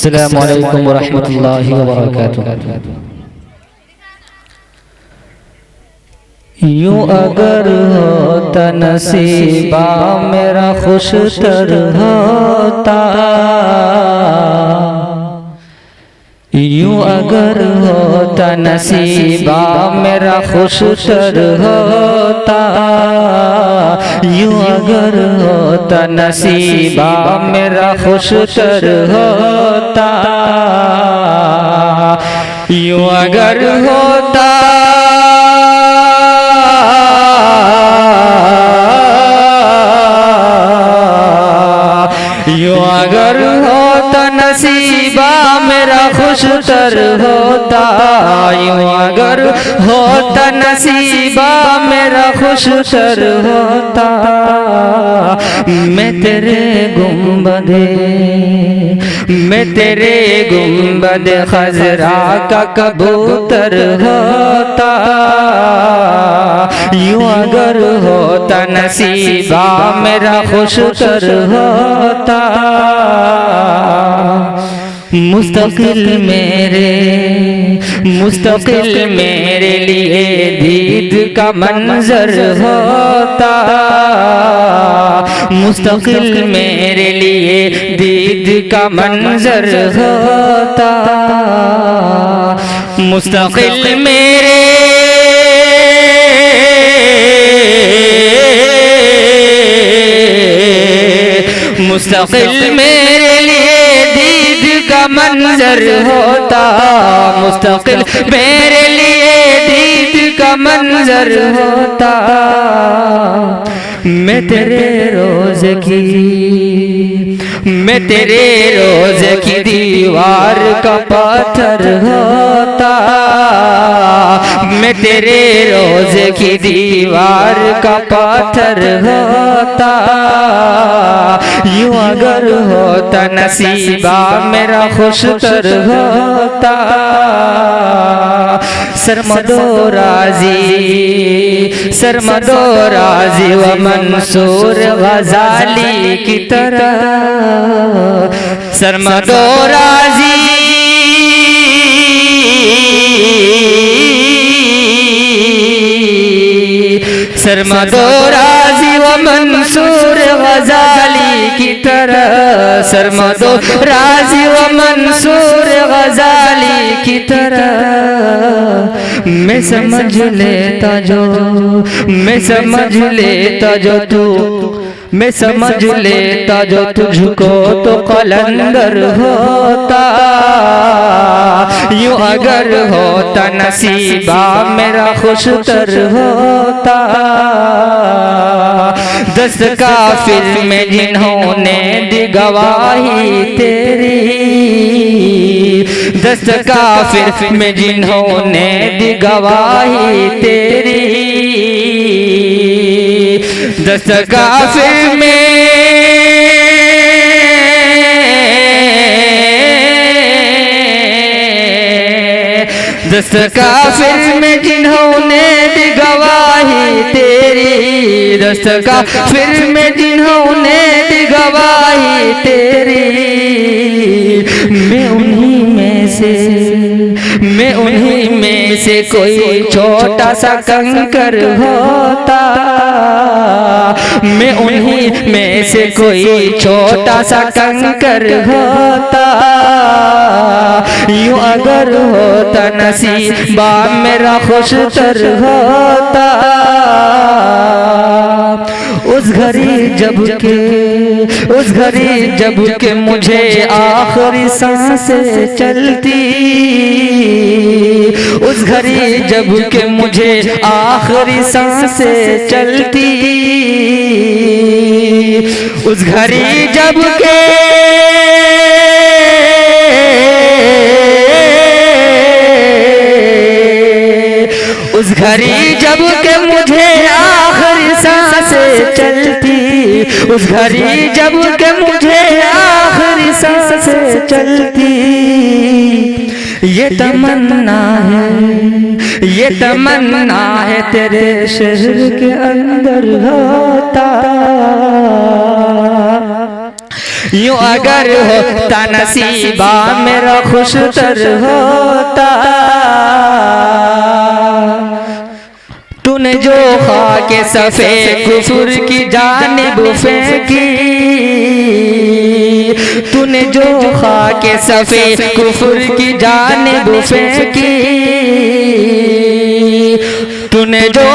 अस्सलामु अलैकुम व रहमतुल्लाहि व बरकातुहू। यूं अगर होता नसीबा मेरा खुशतर होता, यूं अगर होता नसीबा मेरा खुशतर होता, यूं अगर होता नसीबा मेरा खुशतर होता, यूं अगर होता यूं अगर होता नसीबा मेरा खुशतर होता, यूं अगर होता नसीबा मेरा खुशतर होता, मैं तेरे गुंबदे खजरा का कबूतर होता, यूं अगर होता नसीबा मेरा खुशतर होता, मुस्तकिल मेरे लिए दीद का मंजर होता, मुस्तकिल मेरे लिए दीद का मंजर होता, मुस्तकिल मेरे लिए दीद का मंजर होता, मुस्तकिल मेरे लिए दीद का मंजर होता, मैं तेरे रोज़ की दीवार का पत्थर होता, मैं तेरे रोज़ की दीवार का पत्थर होता, यूं अगर होता नसीबा मेरा खुशतर होता, सरमदो राजी व मंसूर गजाली की तरह, सरमदो राजी व मंसूर गजाली की तरह, सरमदो राजी व मंसूर गजाली की तरह, मैं समझ लेता जो तुझको तो कलंदर होता, यूं अगर होता नसीबा मेरा खुशतर होता, दस्त काफिर में जिन्होंने दी गवाही तेरी, दस्त काफिर में जिन्होंने दी गवाही तेरी, दस्त काफिर में जिन्होंने दी गवाही तेरी, दस्त काफिर में जिन्होंने दी गवाही तेरी, मैं उन्हीं में से कोई छोटा सा कंकर होता, मैं उन्हीं में से कोई छोटा सा कंकर होता, यूं अगर होता नसीबा मेरा खुशतर होता, उस घड़ी जब के मुझे आखिरी सांसें चलती, उस घड़ी जब के मुझे आखिरी सांसें चलती, उस घड़ी जब के मुझे आखिरी सांसें चलती, उस घड़ी जब के मुझे आखिरी सांसें चलती, ये तमन्ना है तेरे शहर के अंदर होता, यूं अगर होता नसीबा मेरा खुशतर होता। तूने जो खाके सफे कुफर की जानिब फेंकी, तूने जो खाके सफे कुफर की जानिब फेंकी, तूने जो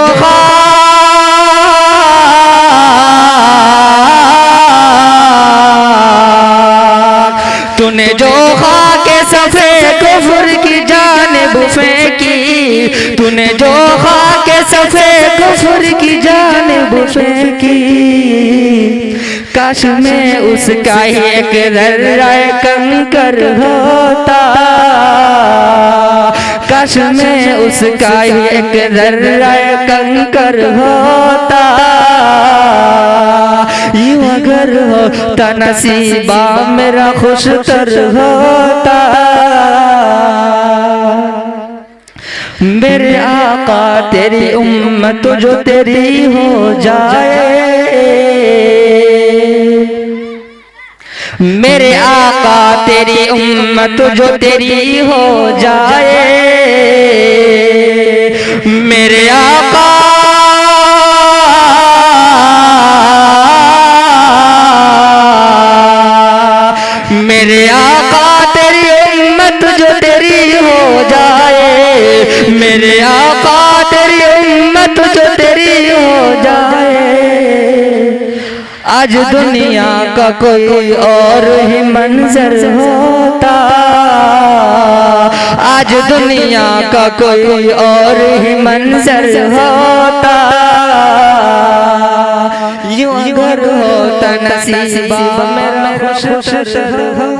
तूने जो खाके सफे कुफर की जानिब फेंकी, तूने जो खाके सफे कुफर की जानिब फेंकी। काश में उसका ही एक जर्रा कंकर होता, काश में उसका ही एक जर्रा कंकर होता। यूं अगर होता नसीबा मेरा खुशतर होता। मेरे आका तेरी उम्मत जो तेरी हो जाए, मेरे आका तेरी उम्मत जो तेरी हो जाए, मेरे आका मेरे आका तेरी उम्मत जो तेरी हो जाए, मेरे आका तेरी उम्मत जो तेरी हो जाए। आज दुनिया का कोई और ही मंजर होता, आज दुनिया का कोई और ही मंजर होता। यूं अगर होता नसीबा मेरा खुशतर होता।